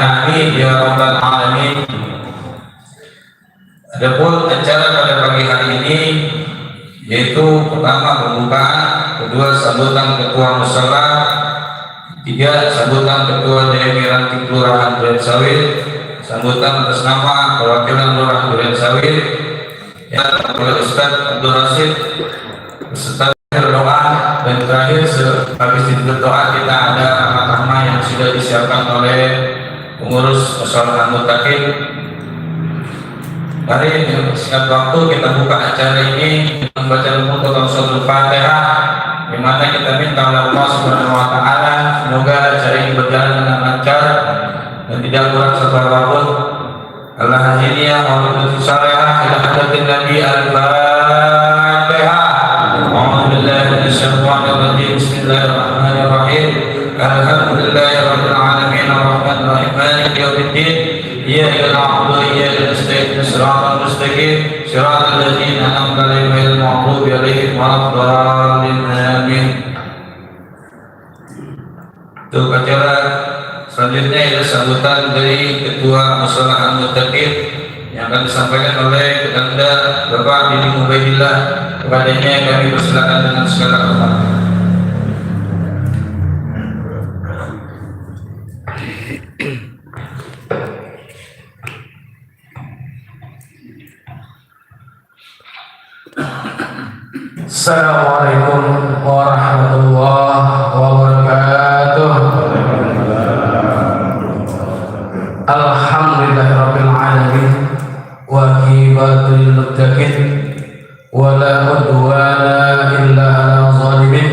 Amin ya rabbal alamin. Adapun acara pada pagi hari ini yaitu pertama pembukaan, kedua sambutan ketua musala, tiga sambutan ketua DPR Ranting Kelurahan Durensawit, sambutan atas nama perwakilan Lurah Durensawit yang oleh Ustaz Abdul Rasid beserta doa, dan terakhir habis doa kita ada amat-amat yang sudah disiapkan oleh pengurus masyarakat mutakin. Mari singkat waktu kita buka acara ini membaca suratul Fatihah, di mana kita minta oleh Allah Subhanahu wa taala semoga acara ini berjalan dengan lancar dan tidak kurang serta apapun. Allah hadirin wa sallallahu ila hadratin Nabi al-Fatihah. A'udzu billahi minasyaitonir rajim. Bismillahirrahmanirrahim. Alhamdulillahirabbil alamin arrahmanir rahim maliki yaumiddin. Iyyaka na'budu wa iyyaka nasta'in shiratal mustaqim shiratal ladzina an'amta 'alaihim ghairil maghdubi 'alaihim waladdallin amin. Untuk acara selanjutnya adalah sambutan dari Ketua Musyawarah Al-Muttaqin yang akan disampaikan oleh Kedanda Bapak Didi Mubaidillah. Kepadanya kami persilakan dengan segala hormat. Assalamualaikum warahmatullahi wabarakatuh. Alhamdulillahirabbil alamin wa aqibatul muttaqin wa la udwana illa 'alal zalimin.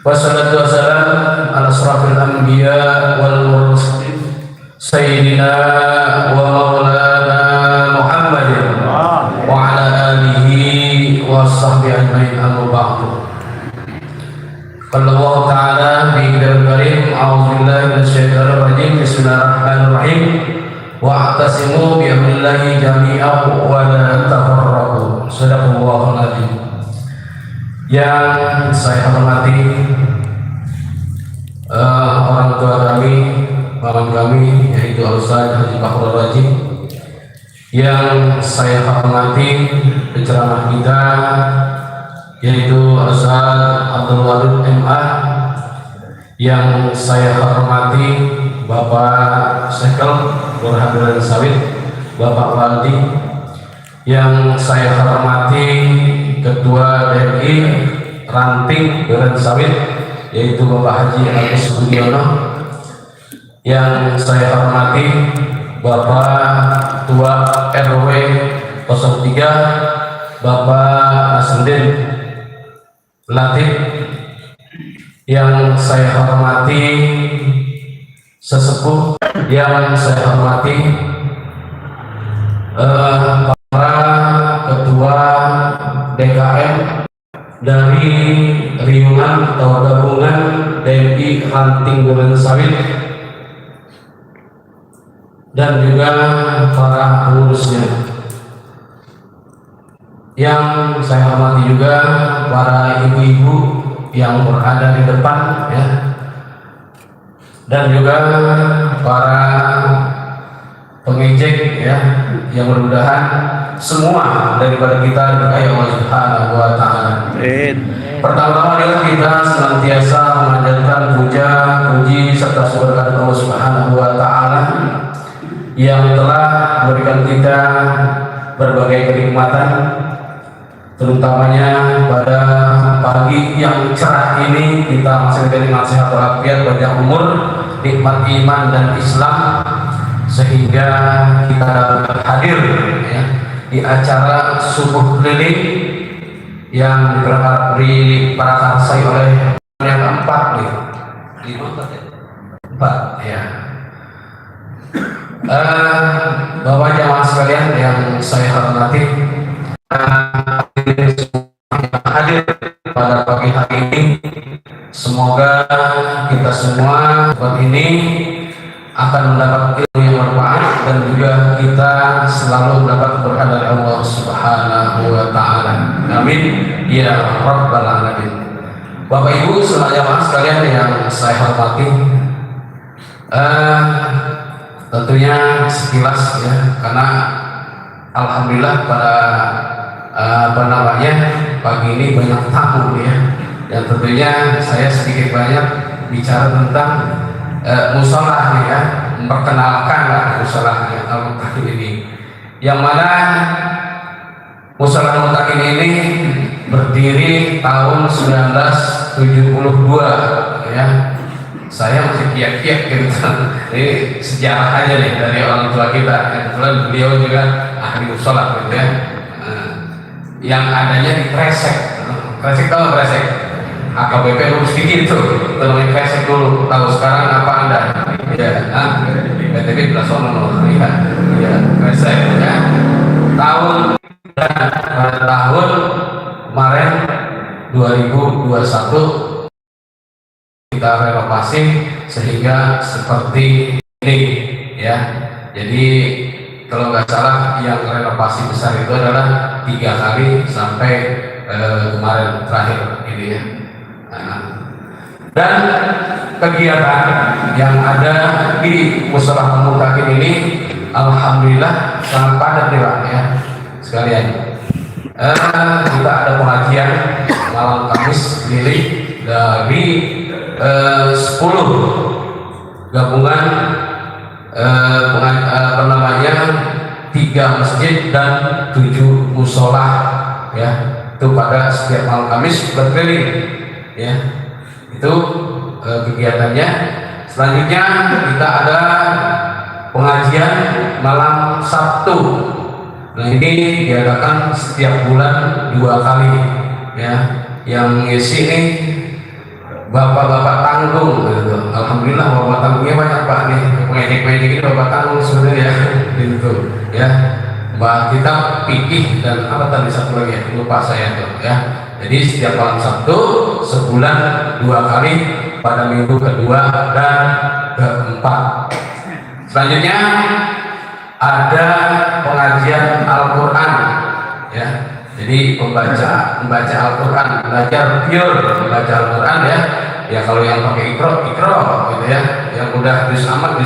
Wassalatu wassalamu ala asrafil anbiya wal mursalin sayyidina wa maulana Muhammadin wa ala alihi wa sahbihi ajma'in, amma ba'du. Qala Allah ta'ala fi kitabul karim, a'udzu billahi minasyaitonir rajim, bismillahirrahmanirrahim, wa'tasimu bihablillahi jami'an wa la tafarraqu. Shadaqallahul adzim. Yang saya hormati orang tua kami, paman kami, yaitu Ustaz Haji Fakhrul Rajim. Yang saya hormati penceramah kita, yaitu Ustaz Abdul Wadud MA. Yang saya hormati Bapak Sekel Lurah Durensawit, Bapak Waldi. Yang saya hormati Ketua DPI Ranting Durensawit, yaitu Bapak Haji Agus Budiono. Yang saya hormati Bapak Ketua RW 03 Bapak Nasruddin Latif. Yang saya hormati sesepuh, yang saya hormati para ketua DKM dari Riungan atau gabungan DPI Ranting Durensawit, dan juga para pengurusnya. Yang saya hormati juga para ibu-ibu yang berada di depan, ya, dan juga para pengejek, ya, yang mudah-mudahan semua daripada kita diberkahi Allah Subhanahu wa taala. Pertama-tama adalah kita senantiasa memanjatkan puja, puji serta syukur kepada Allah Subhanahu wa taala yang telah memberikan kita berbagai kenikmatan, terutamanya pada pagi yang cerah ini kita masih diberi nasihat walafiat, banyak umur, nikmat iman dan Islam, sehingga kita dapat hadir, ya, di acara subuh keliling yang diprakarsai oleh yang keempat, empat, ya. Bapak jamaah sekalian yang saya hormati, hadir pada pagi hari ini, semoga kita semua ini akan mendapat ilmu yang bermanfaat dan juga kita selalu mendapat berkah dari Allah Subhanahu wa taala. Amin ya rabbal alamin. Bapak Ibu jamaah sekalian yang saya hormati, tentunya sekilas ya, karena alhamdulillah pada pagi ini banyak tamu ya, dan tentunya saya sedikit banyak bicara tentang musola ya, memperkenalkan musola Al-Muttaqin ini, yang mana musola Al-Muttaqin ini berdiri tahun 1972 ya. Saya masih kiak-kiak gitu. Ini sejarah aja nih dari orang tua kita. Kebetulan beliau juga ahli musola gitu ya. Yang adanya di Kresek. Kresek tahu Kresek? AKBP lulus sedikit tuh. Namanya Kresek dulu. Tahu sekarang apa Anda? Ya, BTP Blasono ya. Ya, Kresek ya. Tahun kemarin 2021 kita renovasi sehingga seperti ini ya. Jadi kalau nggak salah yang renovasi besar itu adalah 3 kali sampai kemarin terakhir ini ya. Dan kegiatan yang ada di Musola Al-Muttaqin ini alhamdulillah sangat padat nih Pak ya sekalian. Kita ada pengajian malam Kamis milih dari 10 gabungan 3 masjid dan 7 musola ya, itu pada setiap malam Kamis berkeliling ya, itu kegiatannya. Selanjutnya kita ada pengajian malam Sabtu. Nah ini diadakan setiap bulan 2 kali ya, yang ngisi ini bapak-bapak tanggung gitu. Alhamdulillah bapak tanggungnya banyak Pak nih, pengedek-pengedek ini bapak tanggung sebenarnya gitu ya. Mbak kita pikih dan apa tadi satu lagi ya, lupa saya tuh ya. Jadi setiap malam Sabtu sebulan 2 kali pada minggu kedua dan keempat. Selanjutnya ada pengajian Al-Quran ya. Jadi membaca Al-Quran, belajar pure membaca Al-Quran ya. Ya kalau yang pakai ikro gitu ya, yang udah juz amat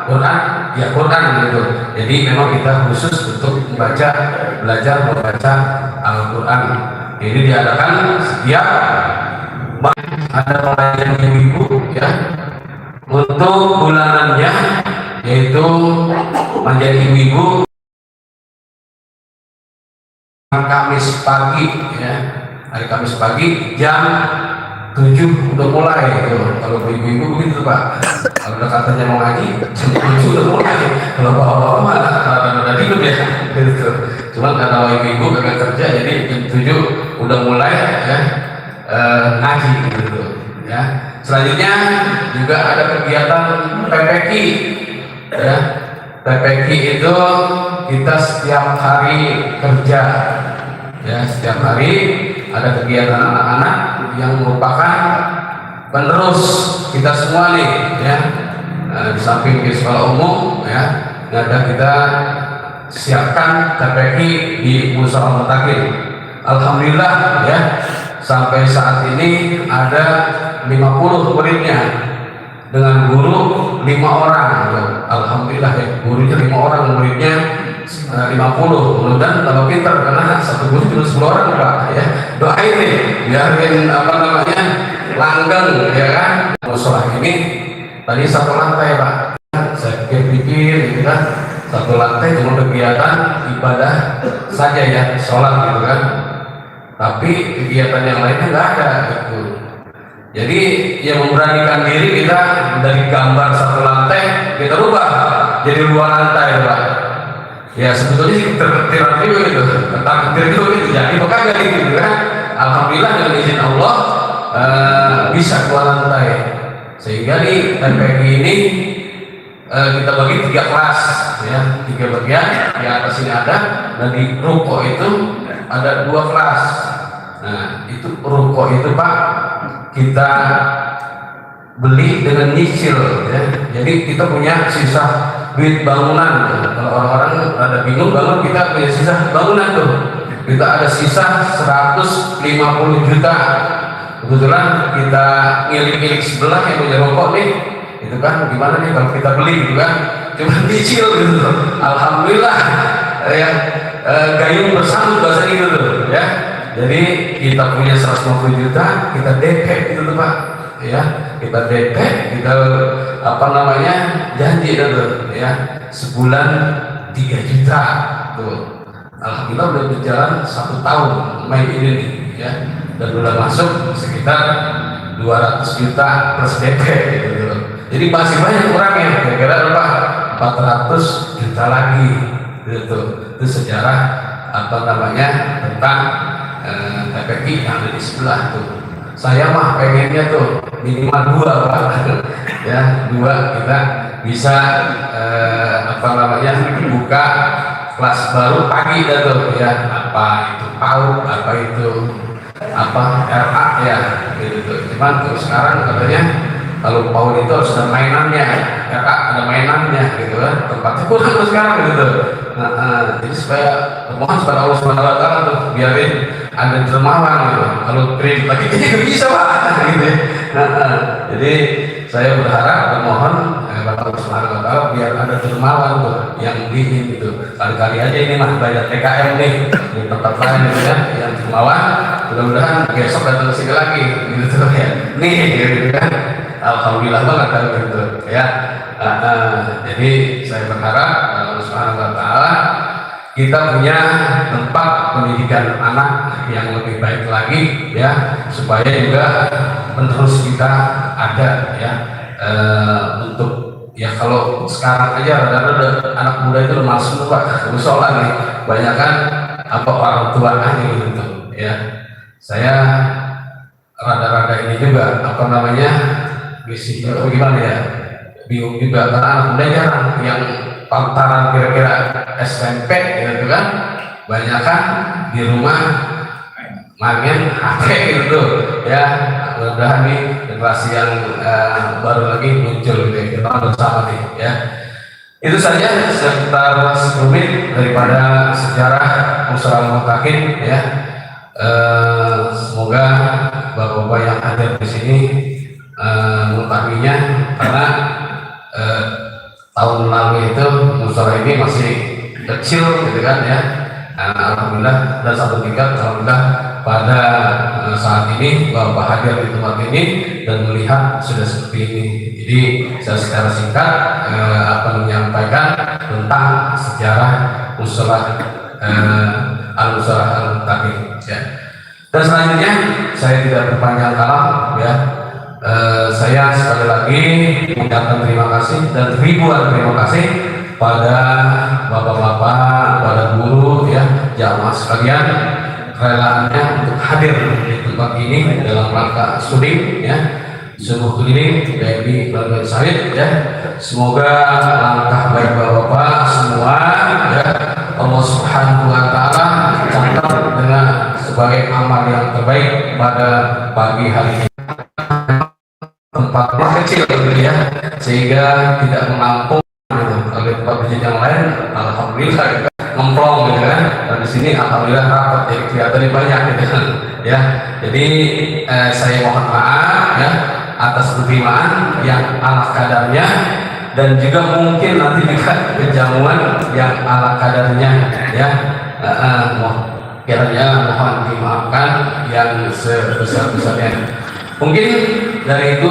Quran ya Quran gitu. Jadi memang kita khusus untuk belajar membaca Al-Quran. Ini diadakan setiap ada pengajian ibu ya. Untuk bulanannya yaitu menjadi ibu Kamis pagi ya, hari Kamis pagi jam 7 udah mulai gitu. Kalau ibu-ibu begitu Pak, kalau udah katanya mau ngaji jam 7 udah mulai. Kalau bapak-bapak malah udah tidur ya gitu. Cuma karena ibu-ibu kagak kerja jadi jam 7 udah mulai ya ngaji gitu ya. Selanjutnya juga ada kegiatan PPQ ya. PPQ itu kita setiap hari kerja ya, setiap hari ada kegiatan anak-anak yang merupakan penerus kita semua nih ya. Di samping di sekolah umum ya, ada kita siapkan PPQ di Musola Al-Muttaqin. Alhamdulillah ya, sampai saat ini ada 50 muridnya dengan guru 5 orang. Alhamdulillah ya, gurunya 5 orang, muridnya 50. Mudah-mudahan kalau pintar karena satu guru cuma 10 orang Pak ya. Doain nih biarin langgeng ya kan. Musola ini tadi 1 lantai Pak. Saya pikir gitu kan, 1 lantai cuma kegiatan ibadah saja ya, sholat gitu kan. Tapi kegiatan yang lainnya nggak ada gitu. Jadi yang memberanikan diri kita dari gambar 1 lantai kita rubah jadi 2 lantai Pak. Ya sebetulnya sih ketir-ketiran juga gitu, ketir juga gitu. Jadi bekerja gitu kan. Alhamdulillah dengan izin Allah bisa 2 lantai. Sehingga di PPQ ini kita bagi 3 kelas ya, 3 bagian. Di atas ini ada, dan di ruko itu ada 2 kelas. Nah itu ruko itu Pak kita beli dengan nyicil ya. Jadi kita punya sisa duit bangunan tuh. Kalau orang-orang ada bingung bangun, kita punya sisa bangunan tuh. Kita ada sisa 150 juta. Kebetulan kita ngilik-ngilik sebelah yang punya rokok nih, itu kan gimana nih kalau kita beli gitu kan. cuma cicil gitu. Alhamdulillah ya, gayung bersambut bahasa gitu tuh ya. Jadi kita punya 150 juta, kita DP gitu tuh Pak ya, kita DP, kita apa namanya janji itu ya, sebulan 3 juta tuh. Alhamdulillah udah berjalan 1 tahun Mei ini nih ya, dan udah masuk sekitar 200 juta plus DP gitu. Jadi masih banyak kurangnya, kira-kira berapa? 400 juta lagi gitu. Itu sejarah apa namanya tentang TPI yang ada di sebelah tuh. Saya mah pengennya tuh minimal 2 Pak ya, 2 kita bisa apa namanya buka kelas baru pagi dah tuh ya, apa itu PAUD, apa itu apa RA ya gitu. Cuman terus sekarang katanya kalau PAUD itu harus ada mainannya, RA ada mainannya gitu kan, tempatnya kurang tuh sekarang gitu. Jadi supaya mohon kepada Allah Subhanahu Wa Taala tuh biarin ada dermawan gitu. Kalau kredit lagi tidak bisa Pak gitu. Jadi saya berharap bermohon kepada Allah Subhanahu Wa Taala biar ada dermawan tuh yang dingin gitu. Kali-kali aja ini mah bayar TKM nih di tempat lain gitu ya, yang dermawan. Mudah-mudahan besok datang ke sini lagi gitu ya. Nih gitu kan. Alhamdulillah banget kalau gitu ya. Jadi saya berharap Allah Subhanahu Wa Taala kita punya tempat pendidikan anak yang lebih baik lagi ya, supaya juga penerus kita ada ya, untuk ya kalau sekarang aja rada-rada anak muda itu masuk Pak musola nih, banyak kan apa orang tua aja gitu ya. Saya rada-rada ini juga apa namanya gimana ya, bingung juga karena anak muda jarang yang pantaran kira-kira SMP gitu kan, banyak kan di rumah main HP gitu ya. Mudah-mudahan nih generasi yang baru lagi muncul gitu, kita bersama nih ya. Itu saja sekitar 10 menit daripada sejarah Musyawarah Mufakin ya. Semoga bapak-bapak yang hadir di sini mengetahuinya, karena tahun lalu itu musyawarah ini masih kecil gitu kan ya. Alhamdulillah dan satu tingkat, alhamdulillah pada saat ini bapak hadir di tempat ini dan melihat sudah seperti ini. Jadi saya secara singkat akan menyampaikan tentang sejarah musyawarah al-musyawarah al-muttaqin ya. Dan selanjutnya saya tidak berpanjang kalam ya. Saya sekali lagi mengucapkan terima kasih dan ribuan terima kasih pada bapak-bapak, pada guru ya, jamaah sekalian, kerelaannya untuk hadir di tempat ini dalam rangka studi ya, sungguh keliling dari Bangga Sawit ya. Semoga langkah baik bapak-bapak semua ya, Allah Subhanahu Wa Taala catat dengan sebagai amal yang terbaik pada pagi hari ini. Tempatnya kecil gitu ya, sehingga tidak menampung gitu. Kalau tempat masjid yang lain, alhamdulillah gitu, ngemplong gitu kan. Dan di sini alhamdulillah rapat, jadi kelihatannya banyak gitu kan. Ya, jadi saya mohon maaf ya atas penerimaan yang ala kadarnya, dan juga mungkin nanti juga kejamuan yang ala kadarnya ya. Kiranya mohon dimaafkan yang sebesar-besarnya. Mungkin dari itu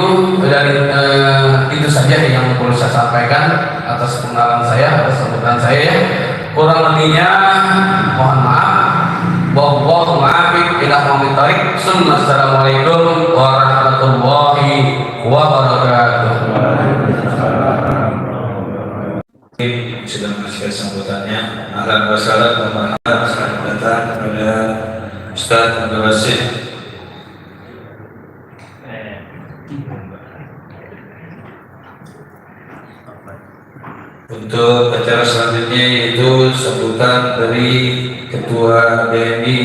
saja yang perlu saya sampaikan atas pengenalan saya, atas sambutan saya ya. Kurang lebihnya mohon maaf. Wallahu a'lam bishawab. Assalamualaikum warahmatullahi wabarakatuh. Sudah mengasih sambutannya. Ahlan wa sahlan wa marhaban, selamat datang kepada Ustaz Abdul Rasid. Untuk acara selanjutnya yaitu sambutan dari Ketua BNI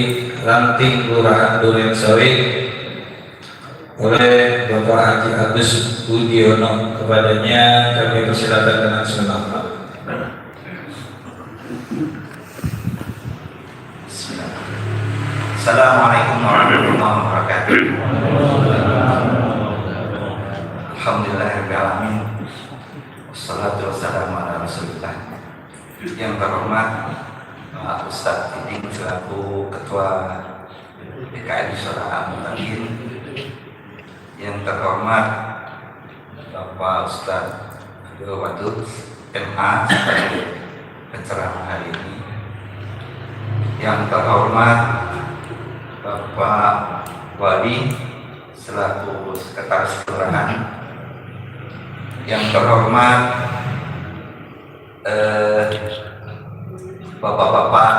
Ranting Kelurahan Duren Sawit oleh Bapak Haji Agus Budiono. Kepadanya kami persilakan dengan selamat. Assalamualaikum warahmatullahi wabarakatuh. Alhamdulillahirrahmanirrahim. Wassalatu wassalamu ala Rasulullah. Yang terhormat Pak Ustadz Tiding selaku Ketua DKM Suara Mutakin. Yang terhormat Bapak Ustadz Abdul Wadud MA sebagai penceramah hari ini. Yang terhormat Bapak Wali selaku Sekretaris Kelurahan. Yang terhormat Bapak-bapak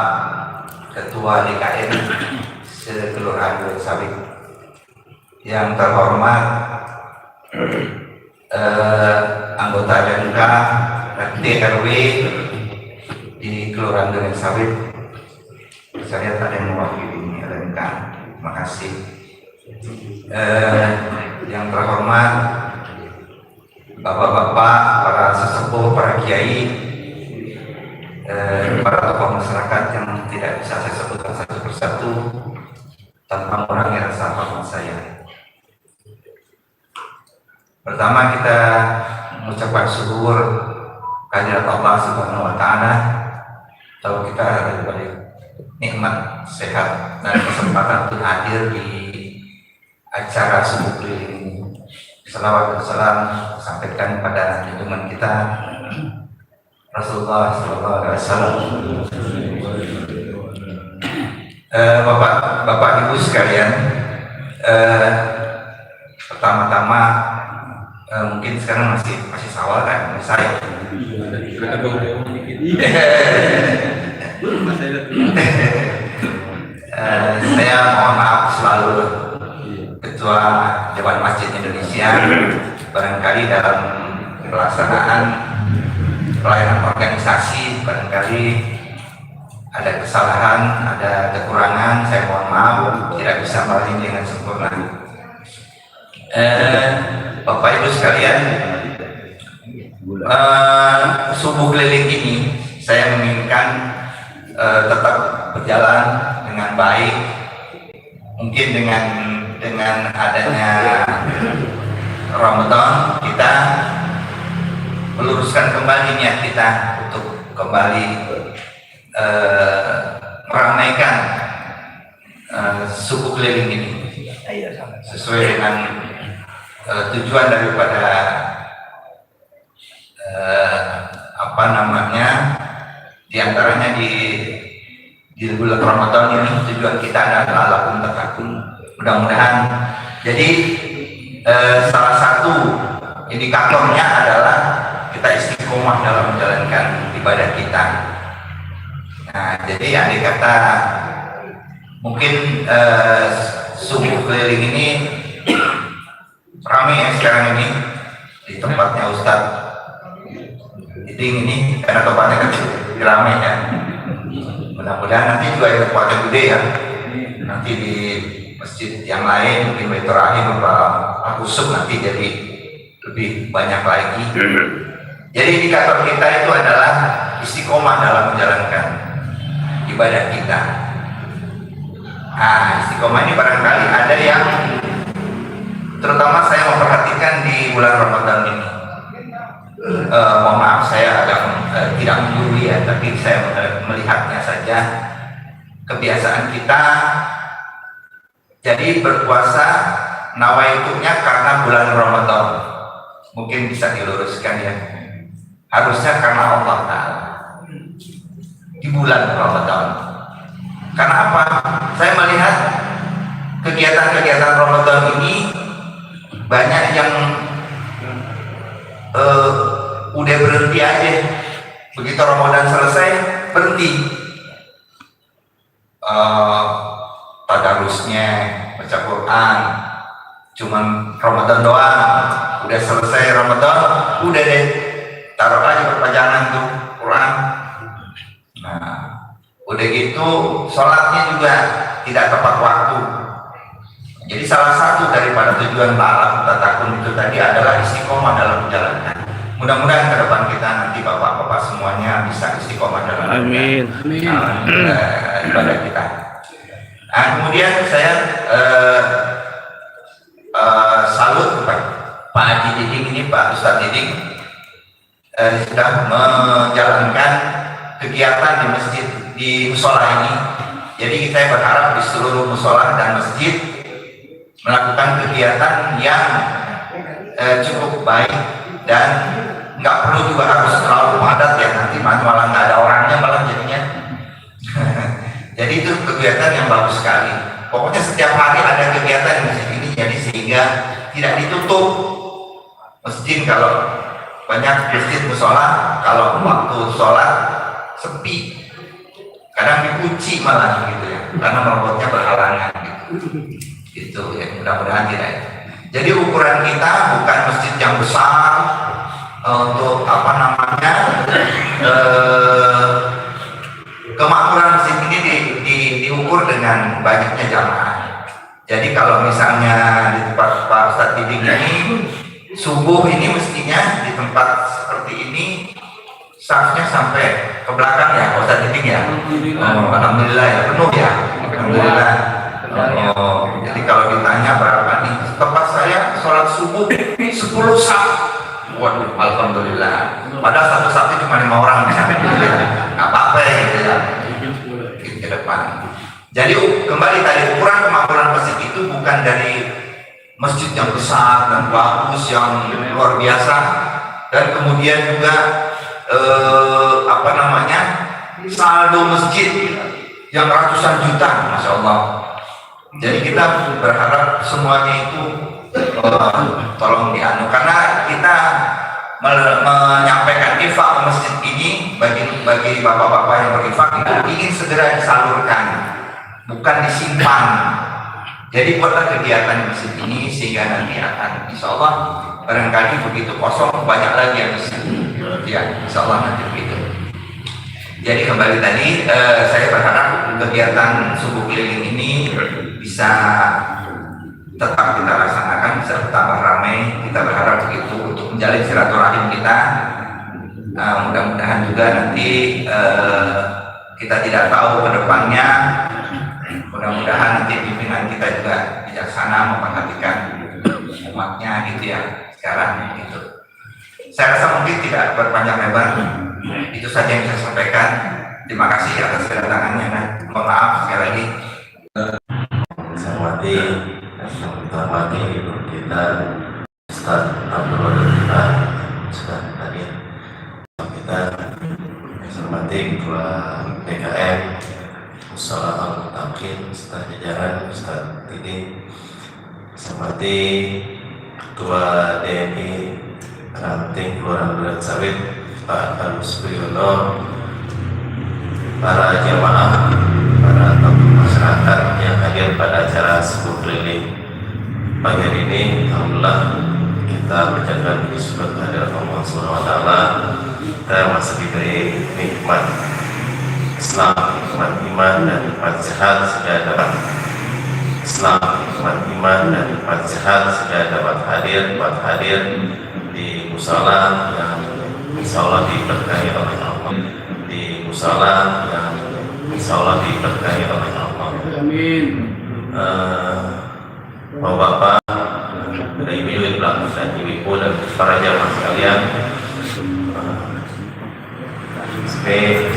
Ketua DKM Sekelurahan Duren Sawit. Yang terhormat anggota RMK RT RW di Kelurahan Duren Sawit. Saya tak ada yang mewakili RMK. Terima kasih. Yang terhormat bapak-bapak, para sesepuh, para kiai, para tokoh masyarakat yang tidak bisa saya sebutkan satu persatu tanpa mengurangi rasa hormat saya. Pertama, kita mengucapkan syukur kehadirat Allah Subhanahu wa Ta'ala bahwa kita diberi nikmat, sehat, dan kesempatan untuk hadir di acara subuh keliling ini. Salawat dan salam sampaikan pada junjungan kita Rasulullah SAW. Bapak Ibu sekalian, pertama-tama mungkin sekarang masih sawal kan saya. Saya mohon maaf selalu Ketua Dewan Masjid Indonesia, barangkali dalam pelaksanaan pelayanan organisasi barangkali ada kesalahan, ada kekurangan, saya mohon maaf, tidak bisa melayani dengan sempurna. Bapak Ibu sekalian, subuh keliling ini saya menginginkan tetap berjalan dengan baik. Mungkin dengan adanya Ramadan kita meluruskan kembali niat kita untuk kembali meramaikan subuh keliling ini sesuai dengan tujuan daripada diantaranya di bulan Ramadan ini tujuan kita adalah lakum takun. Mudah-mudahan jadi salah satu indikatornya adalah kita istiqomah dalam menjalankan ibadah kita. Nah, jadi andai kata mungkin subuh keliling ini ramai ya sekarang ini di tempatnya Ustadz Tiding ini karena tempatnya kecil ramai ya. Mudah-mudahan nanti juga yang tempatnya gede ya. Nanti di masjid yang lain mungkin Baitur Rahim apa Kusuk nanti jadi lebih banyak lagi. Jadi indikator kita itu adalah istiqomah dalam menjalankan ibadah kita. Nah, istiqomah ini barangkali ada yang terutama saya memperhatikan di bulan Ramadan ini. Mohon maaf saya agak tidak menggurui ya, tapi saya melihatnya saja kebiasaan kita. Jadi berpuasa nawaitunya karena bulan Ramadan. Mungkin bisa diluruskan ya. Harusnya karena Allah Ta'ala di bulan Ramadan. Karena apa? Saya melihat kegiatan-kegiatan Ramadan ini banyak yang udah berhenti aja. Begitu Ramadan selesai berhenti. Tadarusnya baca Quran cuman Ramadan doang. Udah selesai Ramadan udah deh taruh aja perpanjangan tuh Quran. Nah, udah gitu sholatnya juga tidak tepat waktu. Jadi salah satu daripada tujuan lakum takun itu tadi adalah istiqomah dalam menjalankan. Mudah-mudahan ke depan kita nanti bapak-bapak semuanya bisa istiqomah dalam ibadah kita. Nah, kemudian saya salut Pak Haji Tiding ini, Pak Ustadz Tiding. sudah menjalankan kegiatan di masjid di musola ini. Jadi kita berharap di seluruh musola dan masjid melakukan kegiatan yang cukup baik dan nggak perlu juga harus terlalu padat ya, nanti malah nggak ada orangnya malah jadinya. Jadi itu kegiatan yang bagus sekali. Pokoknya setiap hari ada kegiatan di masjid ini, jadi sehingga tidak ditutup masjid. Kalau banyak masjid musola kalau waktu sholat sepi, kadang dikunci malah gitu ya, karena robotnya berhalangan gitu ya. Mudah-mudahan tidak. Jadi ukuran kita bukan masjid yang besar untuk apa namanya kemakmuran masjid ini diukur dengan banyaknya jamaah. Jadi kalau misalnya di tempat Pak Ustadz Diding ini subuh ini mestinya di tempat seperti ini safnya sampai ke belakang ya Pak Ustadz Diding ya. Alhamdulillah ya, penuh ya. Alhamdulillah. Jadi kalau ditanya berapa nih, tempat saya sholat subuh 10 saf. Waduh, alhamdulillah. Padahal satu safnya cuma 5 orang misalnya, nggak apa-apa gitu ya. Ke depan. Jadi kembali tadi, ukuran kemakmuran masjid itu bukan dari masjid yang besar dan bagus yang luar biasa, dan kemudian juga apa namanya saldo masjid yang ratusan juta, masya Allah. Jadi kita berharap semuanya itu tolong dianu, karena kita menyampaikan infak ke masjid ini bagi bapak-bapak yang berinfak itu ingin segera disalurkan, bukan disimpan. Jadi buatlah kegiatan di masjid ini sehingga nanti akan insya Allah barangkali begitu kosong banyak lagi yang bisa ya, insya Allah nanti begitu. Jadi kembali tadi saya berharap kegiatan subuh keliling ini bisa tetap kita laksanakan, bisa bertambah ramai. Kita berharap begitu untuk menjalin silaturahim kita. Mudah-mudahan juga nanti kita tidak tahu ke depannya. Mudah-mudahan nanti pimpinan kita juga bijaksana memperhatikan umatnya gitu ya sekarang gitu. Saya rasa mungkin tidak berpanjang lebar. Itu saja yang saya sampaikan. Terima kasih atas kedatangannya. Mohon maaf sekali lagi. Saya hormati ibu kita Ustaz Abdul Wadud kita Ustaz hadir. Kita saya hormati ketua PKM Musola Al-Mutakin Ustaz jajaran Ustaz Diding. Saya hormati ketua DMI Ranting Kelurahan Duren Sawit Pak Agus Priyono, para jamaah, para tokoh masyarakat yang hadir pada acara subuh keliling pagi hari ini. Alhamdulillah kita berjalan di sudut hadirat Allah Subhanahu wa taala. Kita masih diberi nikmat Islam, nikmat iman dan nikmat sehat sudah dapat Islam, nikmat iman dan nikmat sehat sudah dapat hadir di musola yang insyaallah diberkahi oleh Allah, di musola yang insyaallah diberkahi oleh Allah. Amin. Bapak-bapak, dari ibu-ibu dan ibu-ibu dan para jamaah sekalian,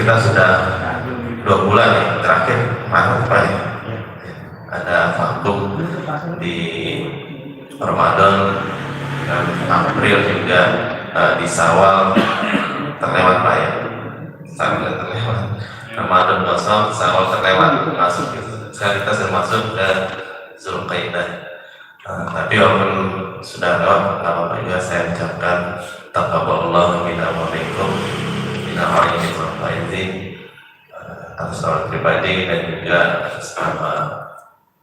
kita sudah 2 bulan ya, terakhir Maret Pak ya, ada vakum di Ramadan dan April juga di Syawal terlewat Pak ya, sangat terlewat. Ramadan kosong, Syawal terlewat, masuk sekarang kita sudah masuk ke Zulqaidah. Tapi walaupun sudah lewat, nggak apa-apa juga saya ucapkan taqabbalallahu minna wa minkum minna alayhi wa faizin atas nama pribadi dan juga atas nama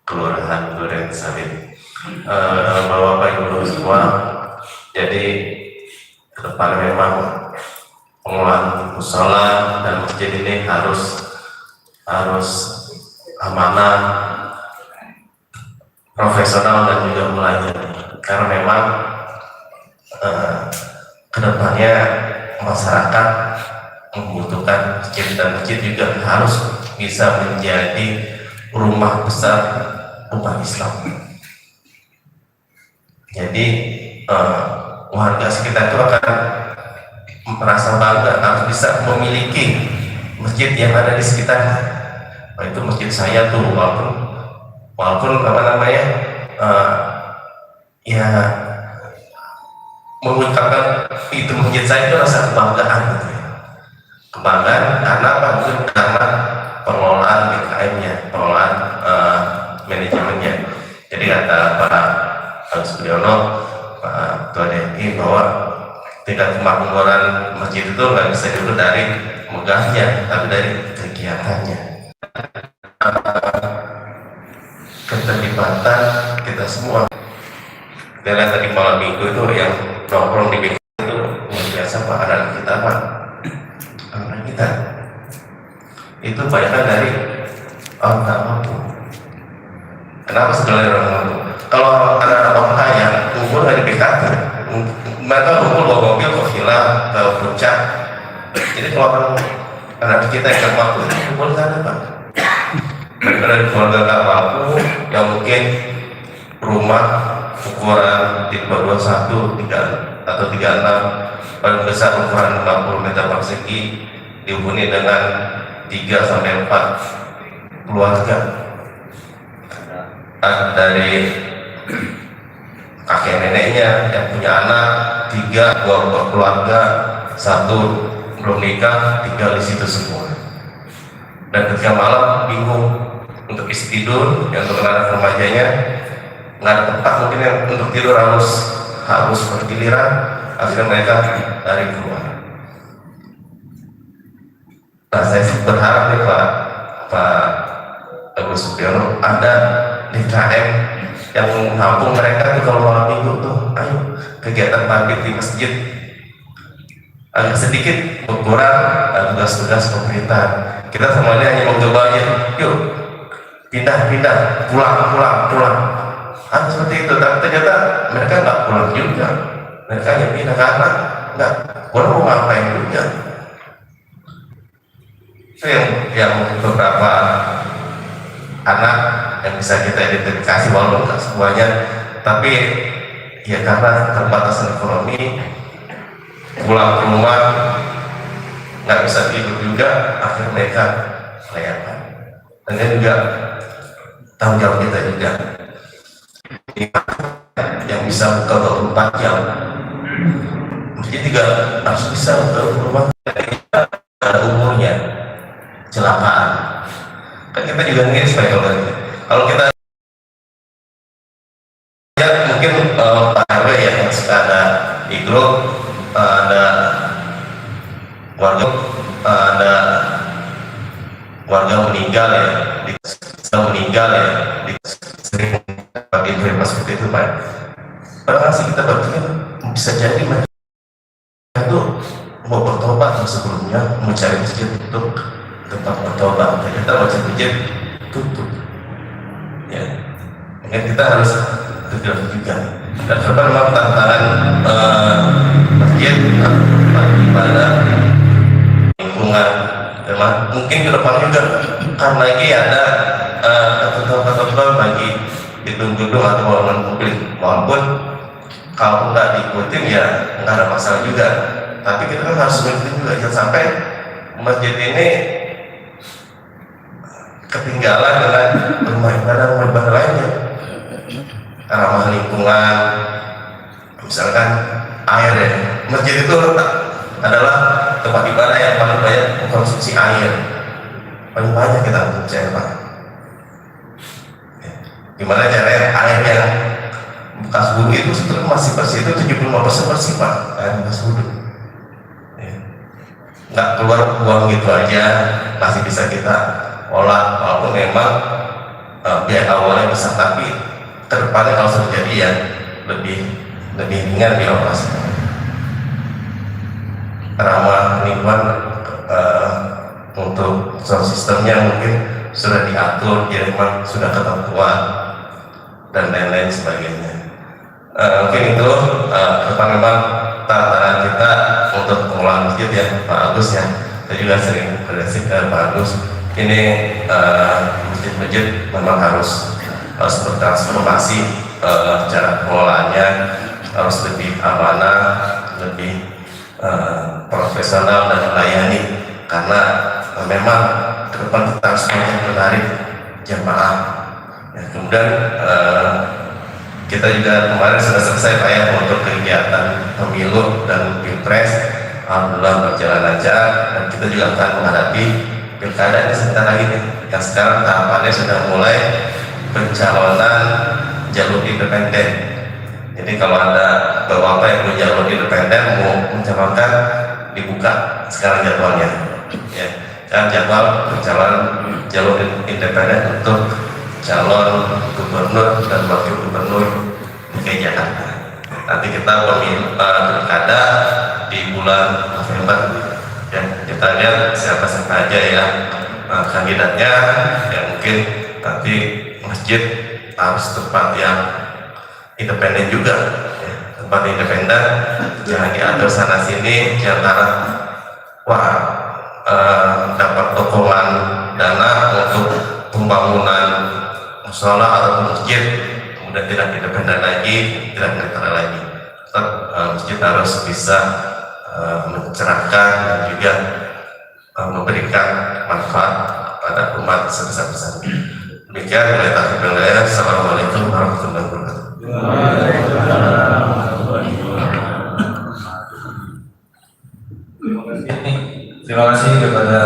Kelurahan Duren Sawit. Bapak Ibu semua, jadi ke depan memang pengelolaan musola dan masjid ini harus amanah, profesional dan juga melayani, karena memang kedepannya masyarakat membutuhkan masjid, dan masjid juga harus bisa menjadi rumah besar umat Islam. Jadi warga sekitar itu akan merasa bangga harus bisa memiliki masjid yang ada di sekitarnya. Nah, itu masjid saya tuh, walaupun apa namanya, ya mengucapkan itu masjid saya itu rasa kebanggaan gitu ya. Kebanggaan karena apa? Mungkin karena pengelolaan BKM-nya, pengelolaan manajemennya. Jadi kata Pak Agus Budiono, Pak Ketua DMI, bahwa tingkat kemakmuran masjid itu nggak bisa diukur dari megahnya, tapi dari kegiatannya. Keterlibatan kita semua. Kita lihat tadi malam minggu itu yang nongkrong di BK itu luar biasa Pak, anak kita Pak, anak kita itu banyak dari orang tak mampu. Kenapa sebenarnya orang mampu? Kalau anak-anak orang kaya kumpul dari BKT, mereka kumpul bawa mobil ke villa, ke puncak. Jadi kalau anak kita yang tak mampu itu kumpul sana Pak. Mereka dari keluarga tak mampu yang mungkin rumah ukuran tipe 21, 3 atau 36, paling besar ukuran 60 meter persegi, dihuni dengan 3 sampai 4 keluarga. Dari kakek neneknya yang punya anak 3, 2 keluarga, 1 belum nikah, tinggal di situ semua. Dan ketika malam bingung untuk isi tidur, yang untuk anak remajanya nggak ada tempat mungkin yang untuk tidur, harus bergiliran, akhirnya mereka dari keluar. Nah, saya berharap nih Pak Agus Budiono ada DKM yang menampung mereka tuh kalau malam minggu tuh, ayo kegiatan maghrib di masjid agak sedikit berkurang tugas-tugas pemerintah. Kita semuanya hanya mencoba aja, yuk pindah, pulang. Seperti itu, tapi ternyata mereka nggak pulang juga. Mereka hanya pindah karena nggak, orang mau ngapain juga. Itu yang beberapa anak yang bisa kita identifikasi, walaupun nggak semuanya, tapi ya karena keterbatasan ekonomi, pulang ke rumah nggak bisa tidur juga, akhirnya mereka kelihatan. Dan ini juga tanggung jawab kita juga, yang bisa buka 24 jam. Jadi juga harus bisa buka 24 jam, ada umurnya, kecelakaan. Kan kita juga ngiri supaya kalau kita ya mungkin Pak RW yang suka ada di grup, ada warga meninggal ya, sering bagi informasi seperti itu Pak. Padahal sih kita berpikir bisa jadi mereka itu mau bertobat sebelumnya, mencari masjid untuk tempat bertobat, ternyata masjid tutup. Ya, mungkin kita harus bergerak juga. Dan sebab memang tantangan masjid, ibadah, lingkungan, memang mungkin ke depan juga karena lagi ada ketentuan bagi gedung-gedung atau bangunan publik, walaupun kalau nggak diikutin ya nggak ada masalah juga. Tapi kita kan harus mengikuti juga, jangan sampai masjid ini ketinggalan dengan rumah ibadah lainnya. Ramah lingkungan, misalkan air ya. Masjid itu adalah tempat ibadah yang paling banyak mengkonsumsi air. Paling banyak kita konsumsi air Pak. Gimana caranya air yang bekas wudhu itu sebetulnya masih bersih, itu 75% bersih Pak, air bekas wudhu. Nggak keluar buang gitu aja, masih bisa kita olah, walaupun memang biaya awalnya besar, tapi kedepannya kalau terjadi ya lebih ringan di operasi. Ramah lingkungan, untuk sound sistemnya mungkin sudah diatur, ya memang sudah ketentuan dan lain-lain sebagainya. Mungkin itu depan memang tantangan kita untuk pengelolaan masjid ya Pak Agus ya. Saya juga sering berdiskusi dengan Pak Agus. Ini masjid-masjid memang harus bertransformasi, cara pengelolaannya harus lebih amanah, lebih profesional dan melayani, karena memang ke depan kita harus menarik jamaah. Ya, kemudian kita juga kemarin sudah selesai Pak ya untuk kegiatan pemilu dan pilpres, alhamdulillah berjalan lancar, dan kita juga akan menghadapi pilkada ini sebentar lagi nih. Yang sekarang tahapannya sudah mulai pencalonan jalur independen. Jadi kalau ada bapak yang punya jalur independen mau mencalonkan, dibuka sekarang jadwalnya. Ya, kan jadwal pencalonan jalur independen untuk calon gubernur dan wakil gubernur DKI Jakarta. Nanti kita pilkada di bulan November. Ya, kita lihat siapa aja ya kandidatnya. Ya mungkin nanti masjid harus tempat yang independen juga, ya, tempat independen, jangan diatur sana sini antara dapat dukungan dana untuk pembangunan musola atau masjid, kemudian tidak independen lagi, tidak netral lagi. Tetap masjid harus bisa mencerahkan dan juga memberikan manfaat pada umat sebesar-besarnya. Demikian, Assalamualaikum warahmatullahi wabarakatuh. Terima kasih kepada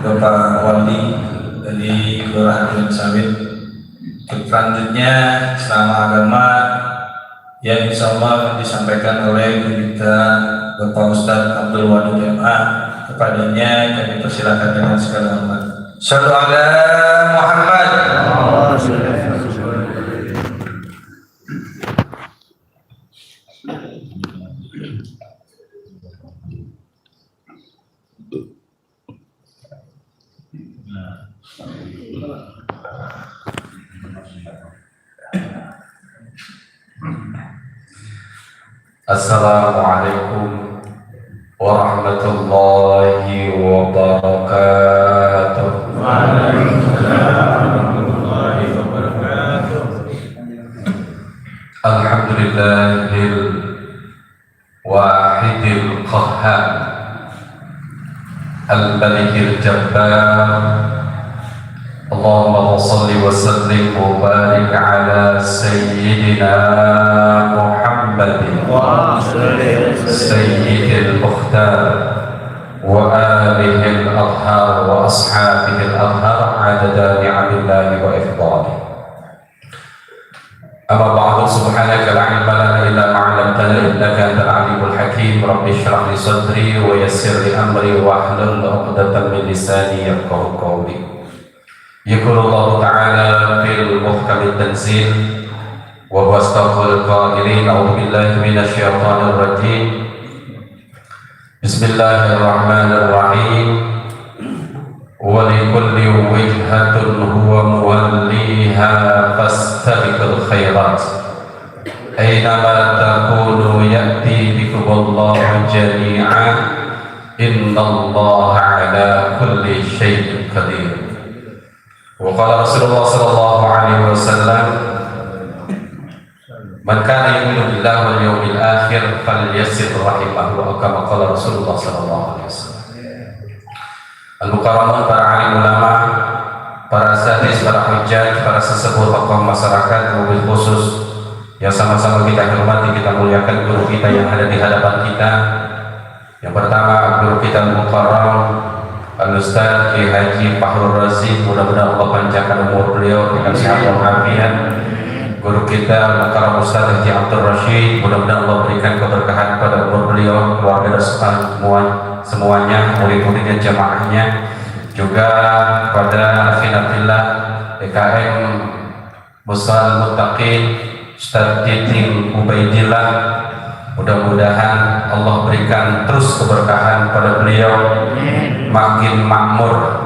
Bapak Wali dari Kelurahan Duren Sawit. Selanjutnya selama agama yang insya Allah akan disampaikan oleh guru kita Bapak Ustadz Abdul Wadud MA. Kepadanya kami persilakan dengan segala hormat. Shallallahu alaihi Muhammad. Assalamualaikum warahmatullahi wabarakatuh. Alhamdulillahil wahidil qahhar al-malikil jabbar. Allahumma shalli wa sallim wa barik ala sayyidina Muhammadin sayyidil mukhtar wa alihi al-athhar wa ashabihi al-athhar adada ni'amillahi wa ifdalihi. Amma ba'du, subhanaka la ilma lana illa ma 'allamtana innaka antal alimul hakim. Rabbi shrah li sadri wa yassir li amri wa hlul 'uqdatam min lisani yafqahu qawli. Yaqulu Allah Ta'ala fil muhkamit tanzil wa huwa asdaqul qa'ilin. A'udzu billahi minasy syaithanir rajim. Bismillahirrahmanirrahim. Wa likulli wijhatun huwa muwalliha fastabiqul khairat. Aynama takunu ya'ti bikumullahu jami'an. Innallaha 'ala kulli syai'in qadir. Wa qala Rasulullah sallallahu alaihi wasallam, man kana yu'minu billahi wal yawmil akhir falyasil rahimahu, atau kama qala Rasulullah sallallahu alaihi wasallam. Al-mukarramun, para alim ulama, para asatidz, para hujjaj, para sesepuh tokoh masyarakat, mobil khusus yang sama-sama kita hormati, kita muliakan guru kita yang ada di hadapan kita. Yang pertama, guru kita al-mukarram Al-Ustaz Kiai Haji Fahrul Razi, mudah-mudahan Allah panjangkan umur beliau dengan sehat walafiat. Guru kita Al-Mukarram Ustaz Haji Abdul Rashid, mudah-mudahan Allah berikan keberkahan pada umur beliau, keluarga dan semuanya, murid-muridnya, jamaahnya, juga pada Finatillah DKM Musal Muttaqin Ustaz Titin Ubaidillah. Mudah-mudahan Allah berikan terus keberkahan pada beliau, makin makmur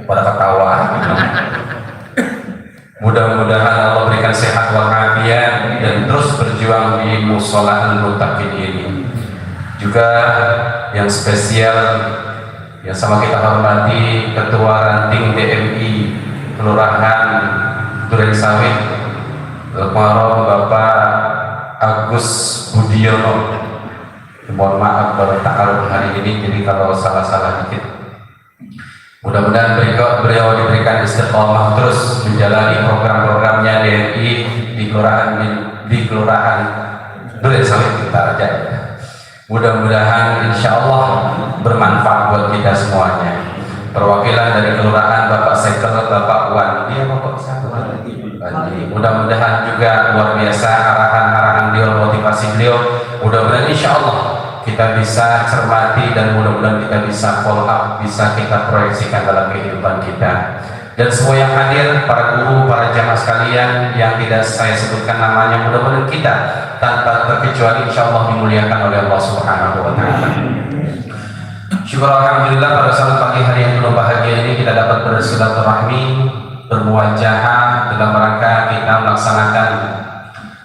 pada ketawa. Mudah-mudahan Allah berikan sehat walafiat dan terus berjuang di Mushola Al-Muttaqin ini. Juga yang spesial yang sama kita hormati Ketua Ranting DMI Kelurahan Duren Sawit, Almarhum Bapak Agus Budiono. Mohon maaf baru takaruf hari ini, jadi kalau salah-salah dikit. Mudah-mudahan beliau diberikan istiqomah terus menjalani program-programnya DMI di kelurahan Duren Sawit kita aja. Mudah-mudahan insya Allah bermanfaat buat kita semuanya. Perwakilan dari kelurahan Bapak Sekel, Bapak Wan, dia Bapak Wandi. Mudah-mudahan juga luar biasa arahan-arahan beliau, motivasi beliau. Mudah-mudahan insya Allah kita bisa cermati dan mudah-mudahan kita bisa follow up, bisa kita proyeksikan dalam kehidupan kita. Dan semua yang hadir, para guru, para jamaah sekalian yang tidak saya sebutkan namanya, mudah-mudahan kita tanpa terkecuali insya Allah dimuliakan oleh Allah Subhanahu wa Ta'ala. Syukur alhamdulillah pada saat pagi hari yang penuh bahagia ini kita dapat bersilaturahmi, bermuajahah dalam rangka kita melaksanakan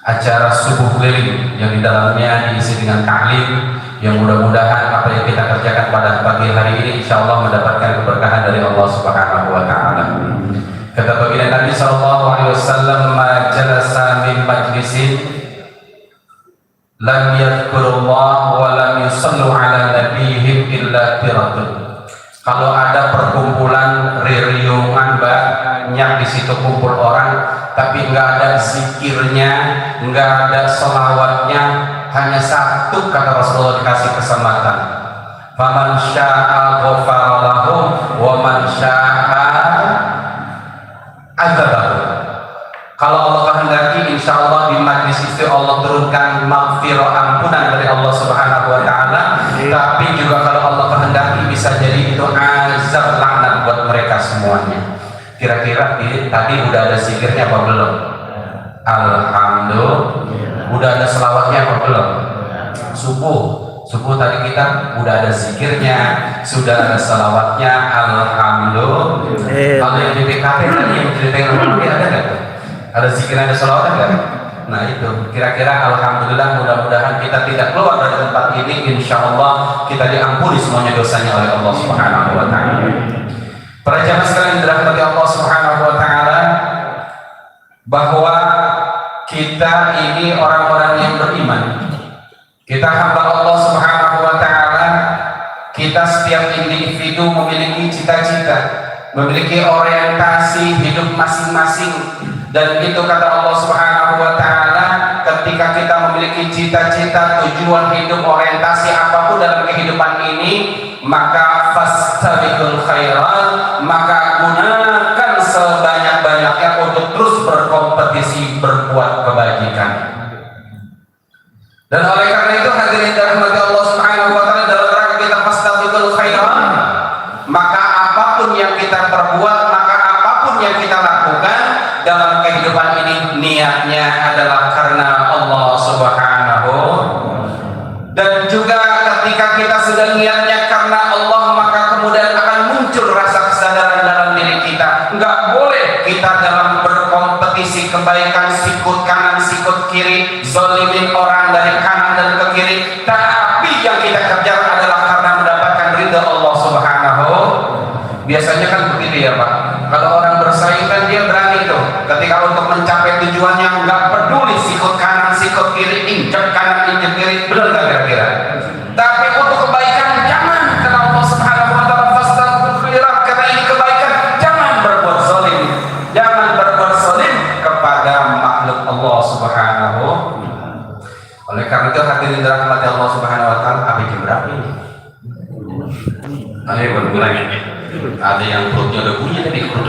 acara subuh keliling yang di dalamnya diisi dengan ta'lim, yang mudah-mudahan apa yang kita kerjakan pada pagi hari ini insya Allah mendapatkan keberkahan dari Allah Subhanahu wa Ta'ala. Kata baginda Nabi SAW, ma jalasa min majlisin lam yadhkurullah wa lam yusallu ala nabihim illa tiratun. Kalau ada perkumpulan riungan banyak di situ kumpul orang, tapi nggak ada zikirnya, nggak ada selawatnya, hanya satu kata Rasulullah dikasih kesempatan. Faman syaa ghafara lahu wa man syaa adzabahu. Kalau Allah kehendaki, insya Allah di majlis itu Allah turunkan maghfirah, ampunan dari Allah Subhanahu wa Ta'ala. Tapi juga kalau Allah kehendaki bisa jadi itu azab, laknat buat mereka semuanya. Kira-kira tadi udah ada zikirnya apa belum? Alhamdulillah. Udah ada selawatnya apa belum? Subuh tadi kita udah ada zikirnya, sudah ada selawatnya. Alhamdulillah. Kalau yang di PKP tadi yang cerita ada nggak? Ada zikir, ada selawat nggak? Nah itu kira-kira alhamdulillah, mudah-mudahan kita tidak keluar dari tempat ini, insya Allah kita diampuni semuanya dosanya oleh Allah Subhanahu wa Ta'ala. Para jamaah sekalian dirahmati Allah Subhanahu wa Ta'ala, bahwa kita ini orang-orang yang beriman, kita hamba Allah Subhanahu wa Ta'ala, kita setiap individu memiliki cita-cita, memiliki orientasi hidup masing-masing. Dan itu kata Allah Subhanahu wa Ta'ala, ketika kita memiliki cita-cita, tujuan hidup, orientasi apapun dalam kehidupan ini, maka fastabiqul khairat, maka gunakan sebanyak-banyaknya untuk terus berkompetisi berbuat kebajikan. Dan oleh karena itu hadirin dirahmati Allah Subhanahu wa Ta'ala, dalam rangka kita fastabiqul khairat, maka apapun yang kita perbuat, maka apapun yang kita lakukan dalam kehidupan ini, niatnya adalah karena Allah Subhanahu. Dan juga ketika kita sudah niatnya karena Allah, maka kemudian akan muncul rasa kesadaran dalam diri kita. Enggak boleh kita dalam berkompetisi kebaikan, sikut kanan sikut kiri, zolimin orang dari kanan dan ke kiri. Tapi yang kita kerjakan adalah karena mendapatkan ridha Allah Subhanahu. Biasanya kan begitu ya Pak, kalau orang bersaing kan dia berani tuh, ketika untuk mencapai tujuannya nggak peduli sikut kanan sikut kiri, injek kanan injek kiri, benar nggak kira-kira? Tapi untuk kebaikan jangan, karena Allah Subhanahu wa Ta'ala fastabiqul khairat, karena ini kebaikan, jangan berbuat zalim, jangan berbuat zalim kepada makhluk Allah Subhanahu. Oleh karena itu hadirin dirahmati Allah Subhanahu wa Ta'ala, apa jam berapa ini? Ayo berkurangin. Ada yang perutnya udah bunyi tadi, perut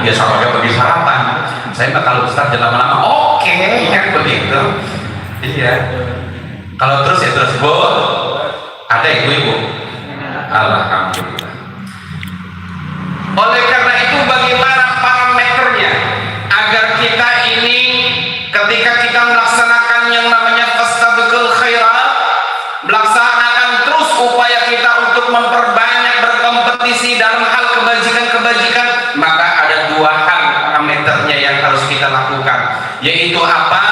biasa pakai bagi sarapan. Saya mah kalau start jalan lama-lama, oke, kan begitu. Iya. Kalau terus ya terus, Bu. Ada ibu-ibu. Alhamdulillah. Oleh karena itu, bagaimana parameternya agar kita ini ketika kita melaksanakan yang namanya fastabiqul khairat, melaksanakan terus upaya kita untuk memperbanyak berkompetisi dalam hal kebajikan-kebajikan, maka ada dua hal parameternya yang harus kita lakukan, yaitu apa?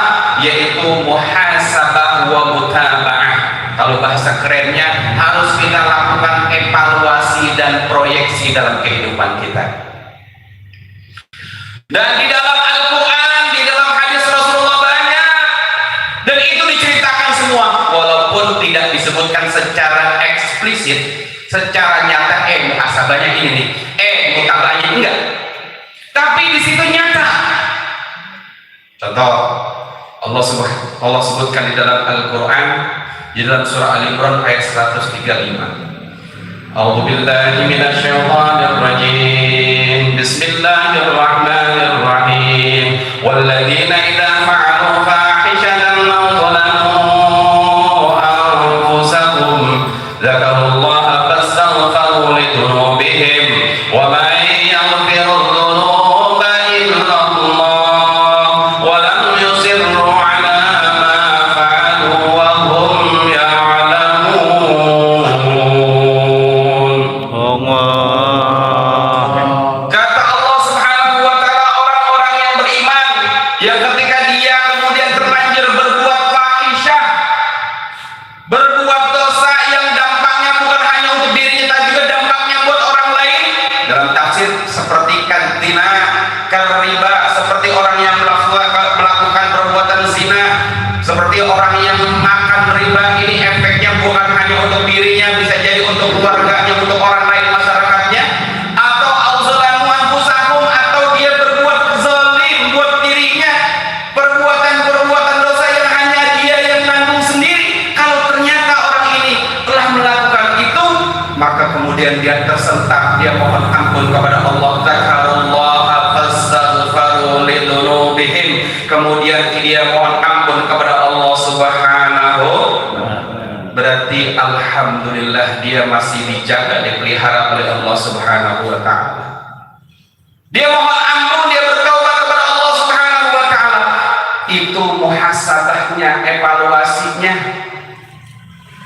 Yaitu muhasabah wa mutaba'ah. Kalau bahasa kerennya, harus kita lakukan evaluasi dan proyeksi dalam kehidupan kita. Dan di dalam Al-Quran, di dalam hadis Rasulullah banyak, dan itu diceritakan semua, walaupun tidak disebutkan eksplisit secara nyata muhasabahnya ini nih, mutabanya enggak. Tapi di situ nyata. Contoh, Allah sebutkan di dalam Al-Qur'an, di dalam surah Al-Imran ayat 135. A'udzu billahi minasyaitonir rajim. Bismillahirrahmanirrahim. Walladzina idza fa'alu fahishatan aw zalamu anfusahum dzakarullaha fastaghfiru lidunubihim wa man yaghfiru dzunuba illa Allah wa lam yusirru 'ala ma fa'alu wa hum ya'lamun. Kata Allah Subhanahu wa taala, orang-orang yang beriman yang ketika dia kemudian terlanjur berbuat fahisyah, berbuat dosa yang dampaknya bukan hanya untuk dirinya tapi juga dampaknya buat orang lain. Dalam tafsir seperti kantina, riba, seperti orang yang melakukan perbuatan zina, seperti orang yang makan riba, ini efeknya bukan hanya untuk dirinya, bisa jadi untuk keluarganya, untuk orang lain masyarakatnya, atau auzalamu anfusahum, atau dia berbuat zalim buat dirinya, perbuatan dosa yang hanya dia yang nanggung sendiri. Kalau ternyata orang ini telah melakukan itu, maka kemudian dia tersentak, dia mohon ampun kepada Allah, dzakarullaha fastaghfiru lidunubihim, kemudian dia mohon ampun kepada Allah Subhanahu. Berarti alhamdulillah dia masih dijaga, dipelihara oleh Allah Subhanahu wa taala. Dia mohon ampun, dia bertaubat kepada Allah Subhanahu wa taala. Itu muhasabahnya, evaluasinya.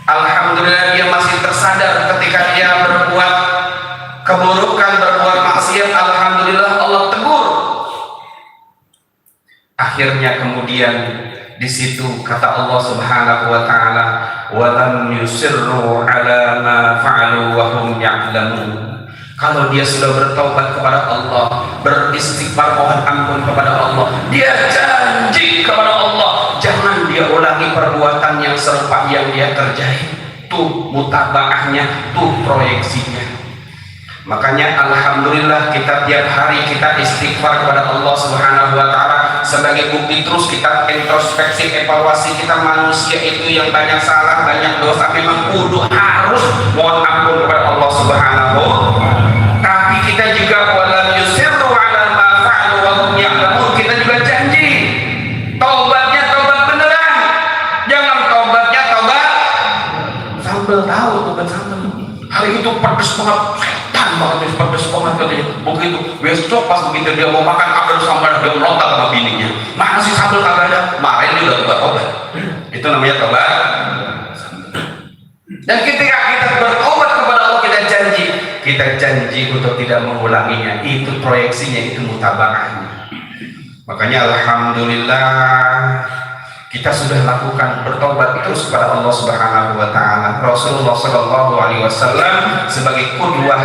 Alhamdulillah dia masih tersadar ketika dia berbuat keburukan, berbuat maksiat. Alhamdulillah Allah tegur. Akhirnya kemudian di situ kata Allah Subhanahu wa taala, wa lam yusirru 'ala ma fa'alu wa hum ya'lamun. Kalau dia sudah bertaubat kepada Allah, beristighfar, mohon ampun kepada Allah, dia janji kepada Allah jangan dia ulangi perbuatan yang serupa yang dia kerjain. Tuh mutabaahnya, tuh proyeksinya. Makanya alhamdulillah kita tiap hari kita istighfar kepada Allah Subhanahu wa taala sebagai bukti terus kita introspeksi, evaluasi kita manusia itu yang banyak salah, banyak dosa, memang kudu harus mohon ampun kepada Allah Subhanahu. Tapi kita juga walam yusirru 'ala ma fa'alu wa hum ya'lamun, kita juga janji taubatnya taubat beneran. Jangan taubatnya taubat sambal tahu, taubat sambal. Hari itu pedes banget, pedes banget katanya. Begitu besok pas begitu dia mau makan ada sambal, dia melontar sama bininya. Mana sih sambal kagak ada? Kemarin dia udah bertobat. Itu namanya tobat. Dan ketika kita bertobat kepada Allah, kita janji untuk tidak mengulanginya. Itu proyeksinya, itu mutabaahnya. Makanya alhamdulillah kita sudah lakukan bertobat terus kepada Allah Subhanahu wa taala. Rasulullah sallallahu alaihi wasallam sebagai qudwah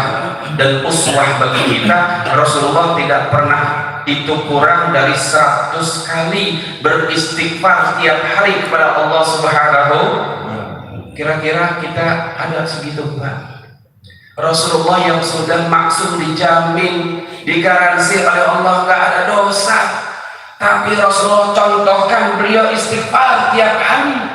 dan uswah bagi kita, Rasulullah tidak pernah itu kurang dari 100 kali beristighfar tiap hari kepada Allah Subhanahu. Kira-kira kita ada segitu Pak? Rasulullah yang sudah maksum, dijamin, digaransi oleh Allah nggak ada dosa, tapi Rasulullah contohkan beliau istighfar tiap hari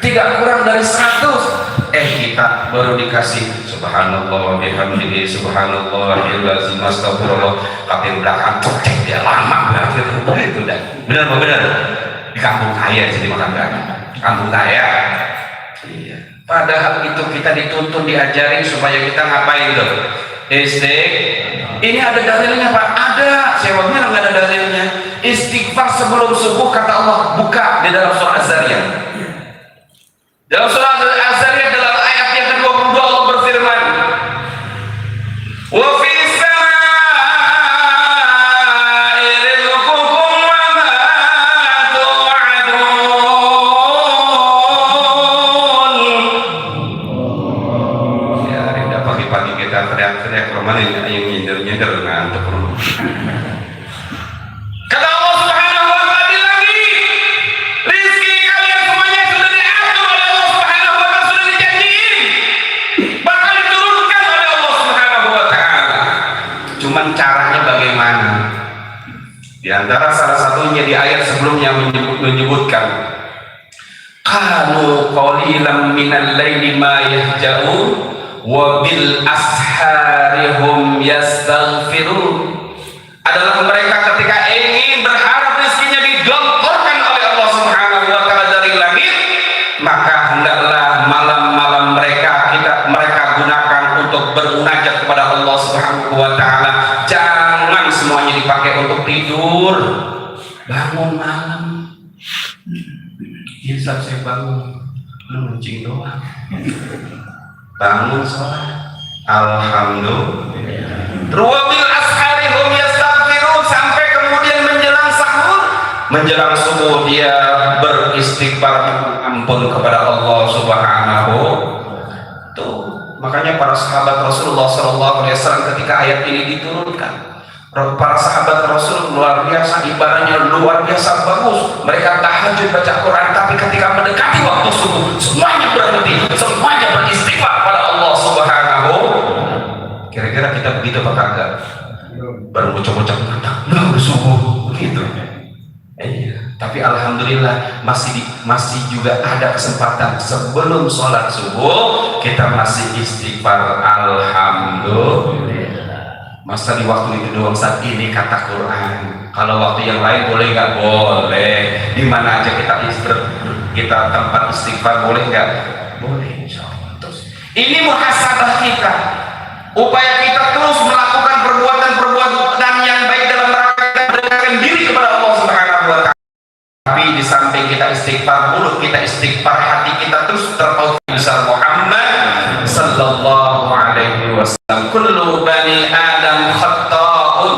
tidak kurang dari 100. Kita baru dikasih subhanallah bihamdihi subhanallahil astagfirullah, tapi belakang cocek dia lama banget itu dah. Benar apa benar? Di kampung kaya jadi makan banyak. Kampung kaya. Iya. Padahal itu kita dituntun, diajarin supaya kita ngapain tuh? Ini ada dalilnya Pak? Ada. Saya bilang nggak ada dalilnya. Istighfar sebelum subuh kata Allah, buka di dalam surah Az-Zariyat. Dalam surah Az-Zariyat dalam ayat yang ke-22 Allah berfirman, wa fi samaa'i rizqukum wa ma tu'adun. Ya, rinda pagi-pagi kita teriak-teriak kemana yang nyindir-nyindir ngantuk rumah. Kata Allah Subhanahu wa taala lagi, rizki kalian semuanya sudah diatur oleh Allah Subhanahu wa taala, sudah dijanjiin. cuman caranya bagaimana. Di antara salah satunya di ayat sebelumnya menyebutkan qalu qalilan minal laili ma yahja'un wa bil ashari hum yastaghfirun. Adalah mereka ketika ingin berharap rezekinya digelontorkan oleh Allah Subhanahu wa taala dari langit, maka hendaklah malam-malam mereka gunakan untuk bermunajat kepada Allah Subhanahu wa taala. Jangan semuanya dipakai untuk tidur. Bangun malam. Ya, saat saya bangun menuncing doang. Bangun sholat, alhamdulillah. Ruwabil ashari hum yastaghfirun, sampai kemudian menjelang sahur, menjelang subuh dia beristighfar ampun kepada Allah Subhanahu. Tuh, makanya para sahabat Rasulullah SAW ketika ayat ini diturunkan, para sahabat Rasul luar biasa, ibadahnya luar biasa bagus. Mereka tahajud baca Quran, tapi ketika mendekati waktu subuh semuanya berhenti, semuanya beristighfar pada Allah Subhanahu. Kira-kira kita begitu apa kagak? Baru bocah-bocah mengatakan belum subuh begitu. Tapi alhamdulillah masih juga ada kesempatan sebelum sholat subuh kita masih istighfar, alhamdulillah. Masa di waktu itu doang saat ini kata Quran. Kalau waktu yang lain boleh nggak? Boleh. Di mana aja kita tempat istighfar boleh nggak? Boleh, insyaallah. Terus ini muhasabah kita. Upaya kita terus melakukan perbuatan-perbuatan yang baik dalam rangka mendekatkan diri kepada Allah Subhanahu wa taala. Tapi di samping kita istighfar, mulut kita istighfar, hati kita terus terpaut besar Muhammad sallallahu alaihi wasallam. Kullu bani Adam khata'un.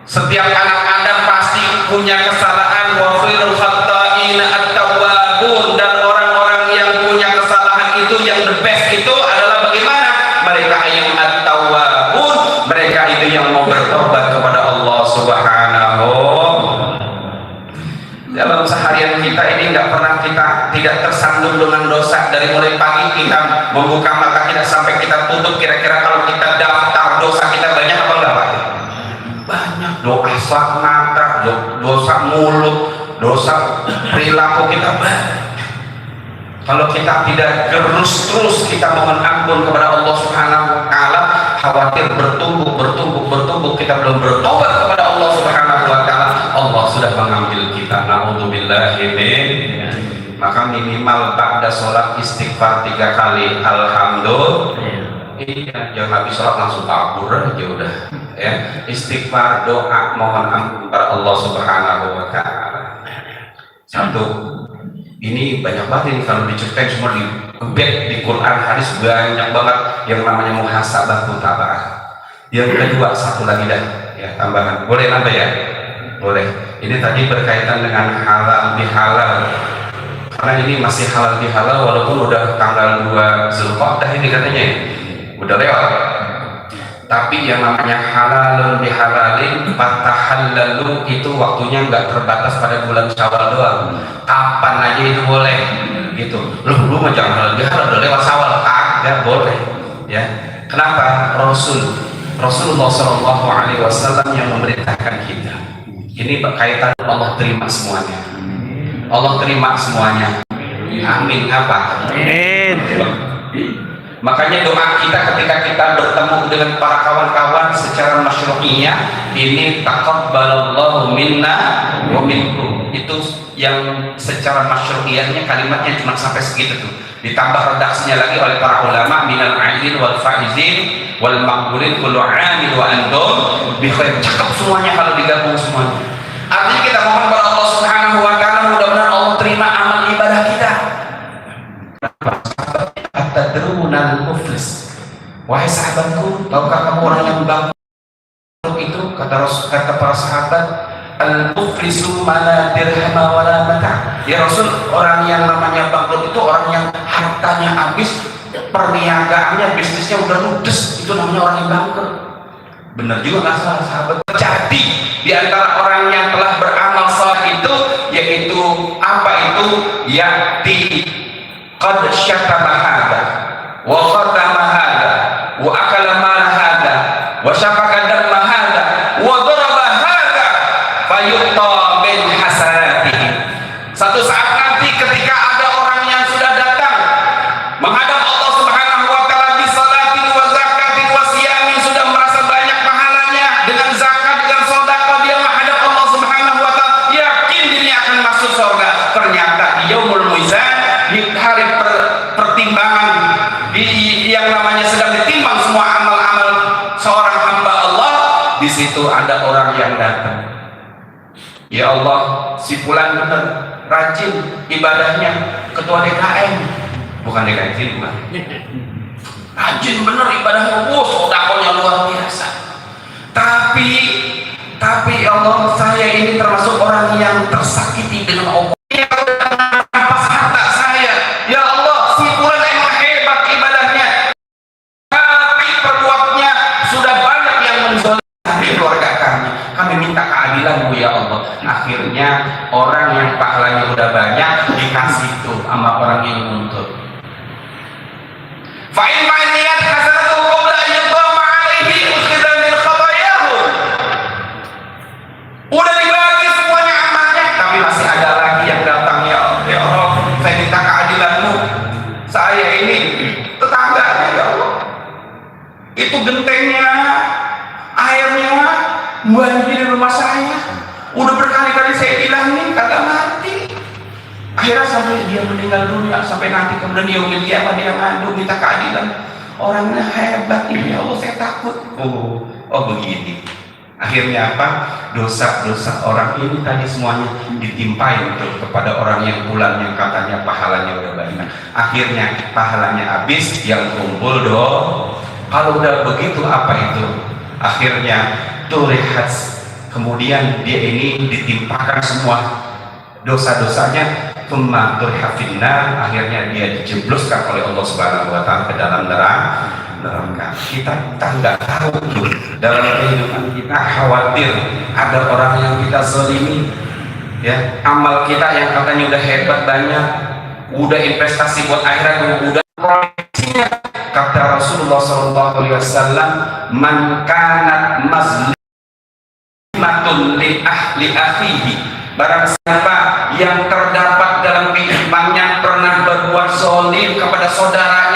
Setiap anak Adam pasti punya kesalahan. Wa khairul khata'ina at-tawwabun. Dan orang-orang yang punya kesalahan itu yang the best itu adalah bagaimana? Mereka yang at-tawwabun, mereka itu yang mau bertobat kepada Allah Subhanahu. Dalam seharian kita ini nggak pernah kita tidak tersandung dengan dosa. Dari mulai pagi kita membuka mata kita sampai kita tutup, kira-kira kalau kita daftar dosa kita banyak apa enggak Pak? Banyak. Dosa mata, dosa mulut, dosa perilaku kita banyak. Kalau kita tidak terus kita mohon ampun kepada Allah Subhanahu wa taala, khawatir bertumbuk kita belum bertobat kepada Allah Subhanahu wa taala, Allah sudah mengambil kita. Naudzubillahi min. Maka minimal ba'da sholat istighfar 3 kali, alhamdulillah. Iya, jangan habis sholat langsung kabur aja udah. Ya, istighfar, doa, mohon ampun kepada Allah Subhanahu wa taala. Satu, ini banyak banget ini kalau diceritain semua di Quran, hadis banyak banget yang namanya muhasabah mutaba'ah. Yang kedua, satu lagi dah, ya tambahan. Boleh nambah ya? Boleh. Ini tadi berkaitan dengan halal bihalal. Karena ini masih halal bihalal walaupun udah tanggal 2 Zulqa'dah ini katanya ya. Udah lewat. Tapi yang namanya halalun bihalalin fatahallalu itu waktunya nggak terbatas pada bulan Syawal doang. Kapan aja itu boleh gitu. Lu mah jangan halal bihalal udah lewat Syawal, kagak boleh ya. Kenapa? Rasulullah SAW yang memerintahkan kita. Ini berkaitan Allah terima semuanya. Allah terima semuanya. Amin. Apa? Amin. Makanya doa kita ketika kita bertemu dengan para kawan-kawan secara masyru'iyah, ini taqabbalallahu minna wa minkum. Itu yang secara masyru'iyahnya kalimatnya cuma sampai segitu tuh. Ditambah redaksinya lagi oleh para ulama, minal aidin wal faizin wal maqbulin kullu 'amil wa antum bi khair. Cakep semuanya kalau digabung semuanya. Artinya kita mohon kepada Allah Subhanahu wa taala mudah-mudahan Allah terima amal ibadah kita. Tadrunal muflis. Wahai sahabatku, tahukah kamu orang yang bangkrut itu? Kata para sahabat, al-muflisu mana dirham wala mata'. Ya Rasul, orang yang namanya bangkrut itu orang yang hartanya habis, perniagaannya, bisnisnya udah ludes, itu namanya orang yang bangkrut. Benar juga nggak salah sahabat. Jadi di antara orang yang telah beramal saleh itu, yaitu apa itu? Ya'ti qad syatama hada wa qadama hada wa akala mal hada wa syafaka situ ada orang yang datang. Ya Allah, si fulan bener rajin ibadahnya, ketua DKM, bukan DKM sih, bukan. Rajin bener ibadahnya, sodakonya luar biasa. Tapi ya Allah, saya ini termasuk orang yang tersakiti dengan Allah. Apa harta saya? Ya Allah, si fulan emang hebat ibadahnya, tapi perbuatnya sudah banyak yang menzalimi keluarga kami. Kami minta keadilan-Mu ya Allah. Akhirnya orang yang pahalanya udah banyak dikasih tuh sama orang yang nuntut. Fa'in ma'niyat hasanatu qabla an yadama 'alaihi ukhidha min khatayahu. Udah dibagi semuanya amalnya, tapi masih ada lagi yang datang. Ya Allah, saya minta keadilan-Mu. Saya ini tetangganya ya Allah, itu gentengnya, airnya banjir di rumah saya. Udah berkali-kali saya bilangin kagak mati. Akhirnya sampai dia meninggal dunia, sampai nanti kemudian dia udah dia ngadu minta keadilan. Orangnya hebat ini ya Allah, saya takut. Oh begini. Akhirnya apa? Dosa-dosa orang ini tadi semuanya ditimpain kepada orang yang pulang yang katanya pahalanya udah banyak. Akhirnya pahalanya habis, yang kumpul dong. Kalau udah begitu apa itu? Akhirnya turihat, kemudian dia ini ditimpakan semua dosa-dosanya, thumma turhafinnar, akhirnya dia dijebloskan oleh Allah Subhanahu wa taala ke dalam neraka. Kita nggak tahu tuh dalam kehidupan kita, khawatir ada orang yang kita zalimi, ya, amal kita yang katanya udah hebat banyak, udah investasi buat akhirat, udah proyeksinya. Kata Rasulullah SAW, man kanat mazlimatun li ahli akhihi, barang siapa yang terdapat dalam kehidupannya pernah berbuat zalim kepada saudaranya,